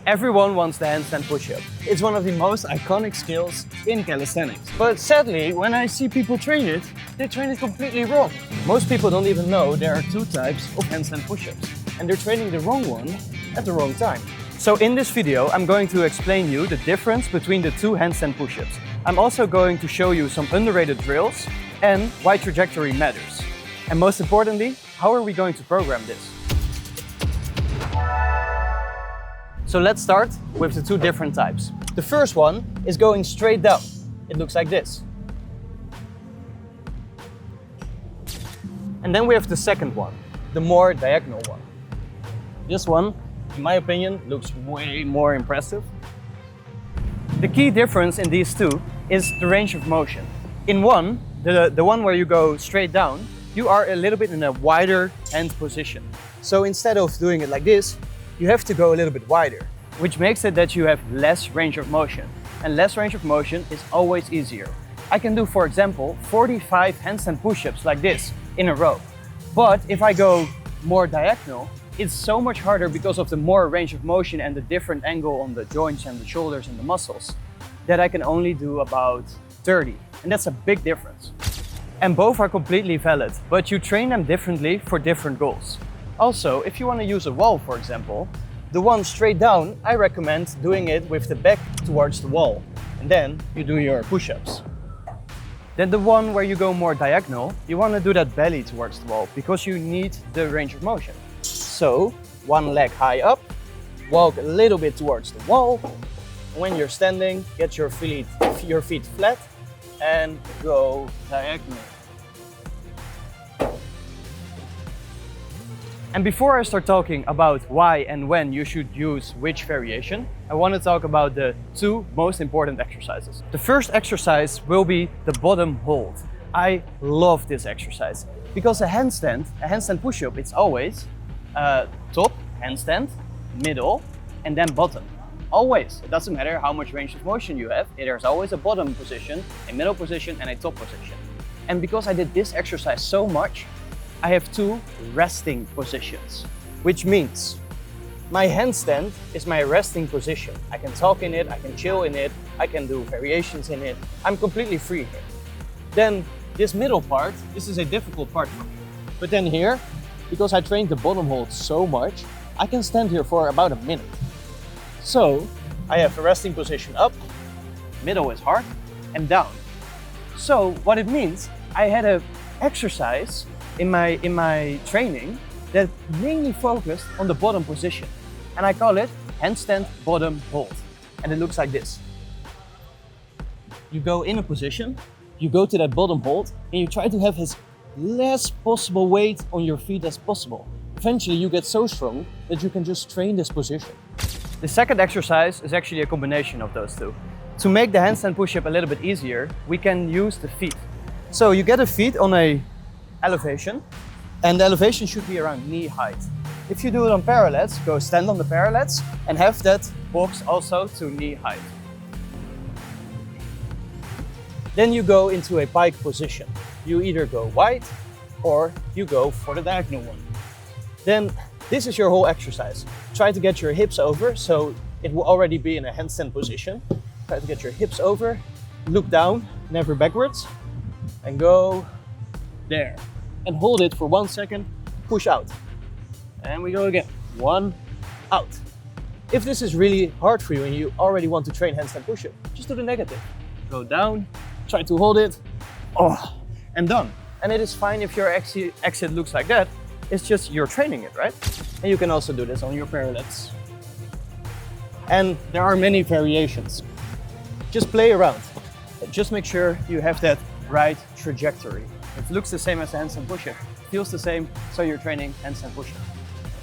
Everyone wants the handstand push-up. It's one of the most iconic skills in calisthenics. But sadly, when I see people train it, they train it completely wrong. Most people don't even know there are two types of handstand push-ups, and they're training the wrong one at the wrong time. So in this video, I'm going to explain you the difference between the two handstand push-ups. I'm also going to show you some underrated drills and why trajectory matters. And most importantly, how are we going to program this? So let's start with the two different types. The first one is going straight down. It looks like this. And then we have the second one, the more diagonal one. This one, in my opinion, looks way more impressive. The key difference in these two is the range of motion. In one, the one where you go straight down, you are a little bit in a wider hand position. So instead of doing it like this, you have to go a little bit wider, which makes it that you have less range of motion. And less range of motion is always easier. I can do, for example, 45 handstand push-ups like this in a row. But if I go more diagonal, it's so much harder because of the more range of motion and the different angle on the joints and the shoulders and the muscles, that I can only do about 30. And that's a big difference. And both are completely valid, but you train them differently for different goals. Also, if you want to use a wall, for example, the one straight down, I recommend doing it with the back towards the wall. And then you do your push-ups. Then the one where you go more diagonal, you want to do that belly towards the wall because you need the range of motion. So, one leg high up, walk a little bit towards the wall. When you're standing, get your feet flat and go diagonal. And before I start talking about why and when you should use which variation, I want to talk about the two most important exercises. The first exercise will be the bottom hold. I love this exercise because a handstand push-up, it's always top, handstand, middle, and then bottom. Always. It doesn't matter how much range of motion you have, there's always a bottom position, a middle position, and a top position. And because I did this exercise so much, I have two resting positions, which means my handstand is my resting position. I can talk in it, I can chill in it, I can do variations in it. I'm completely free here. Then this middle part, this is a difficult part for me. But then here, because I trained the bottom hold so much, I can stand here for about a minute. So I have a resting position up, middle is hard, and down. So what it means, I had an exercise in my training that mainly focused on the bottom position. And I call it handstand bottom hold. And it looks like this. You go in a position, you go to that bottom hold, and you try to have as less possible weight on your feet as possible. Eventually you get so strong that you can just train this position. The second exercise is actually a combination of those two. To make the handstand push-up a little bit easier, we can use the feet. So you get the feet on a elevation, and the elevation should be around knee height. If you do it on parallettes, go stand on the parallettes and have that box also to knee height. Then you go into a pike position. You either go wide or you go for the diagonal one. Then this is your whole exercise. Try to get your hips over, so it will already be in a handstand position. Try to get your hips over, look down, never backwards, and go there. And hold it for 1 second, push out. And we go again, 1, out. If this is really hard for you and you already want to train handstand push-up, just do the negative. Go down, try to hold it, and done. And it is fine if your exit looks like that. It's just you're training it, right? And you can also do this on your parallettes. And there are many variations. Just play around. Just make sure you have that right trajectory. It looks the same as a handstand push-up, feels the same, so you're training handstand push-up.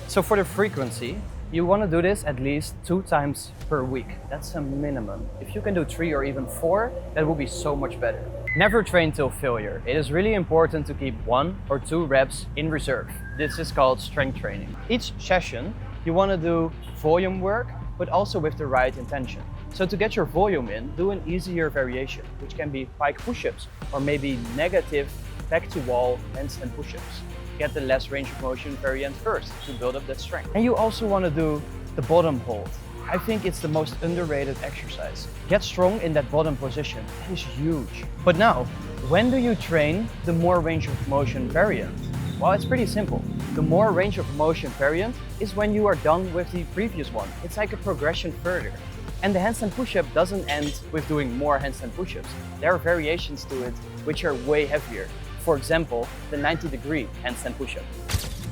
So for the frequency, you want to do this at least 2 times per week. That's a minimum. If you can do 3 or even 4, that will be so much better. Never train till failure. It is really important to keep 1 or 2 reps in reserve. This is called strength training. Each session, you want to do volume work, but also with the right intention. So to get your volume in, do an easier variation, which can be pike push-ups or maybe negative back to wall handstand push-ups. Get the less range of motion variant first to build up that strength. And you also want to do the bottom hold. I think it's the most underrated exercise. Get strong in that bottom position. It is huge. But now, when do you train the more range of motion variant? Well, it's pretty simple. The more range of motion variant is when you are done with the previous one. It's like a progression further. And the handstand push-up doesn't end with doing more handstand push-ups. There are variations to it which are way heavier. For example, the 90-degree handstand push-up.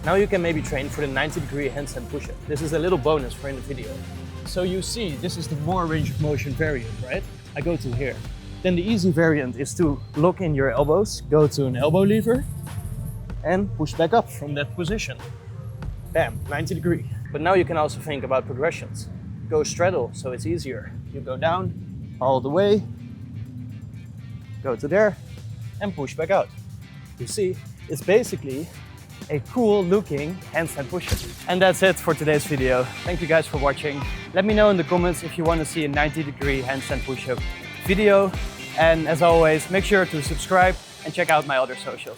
Now you can maybe train for the 90-degree handstand push-up. This is a little bonus for in the video. So you see, this is the more range of motion variant, right? I go to here. Then the easy variant is to lock in your elbows, go to an elbow lever, and push back up from that position. Bam, 90 degree. But now you can also think about progressions. Go straddle, so it's easier. You go down, all the way, go to there, and push back out. You see, it's basically a cool looking handstand push-up. And that's it for today's video. Thank you guys for watching. Let me know in the comments if you want to see a 90-degree handstand push-up video. And as always, make sure to subscribe and check out my other socials.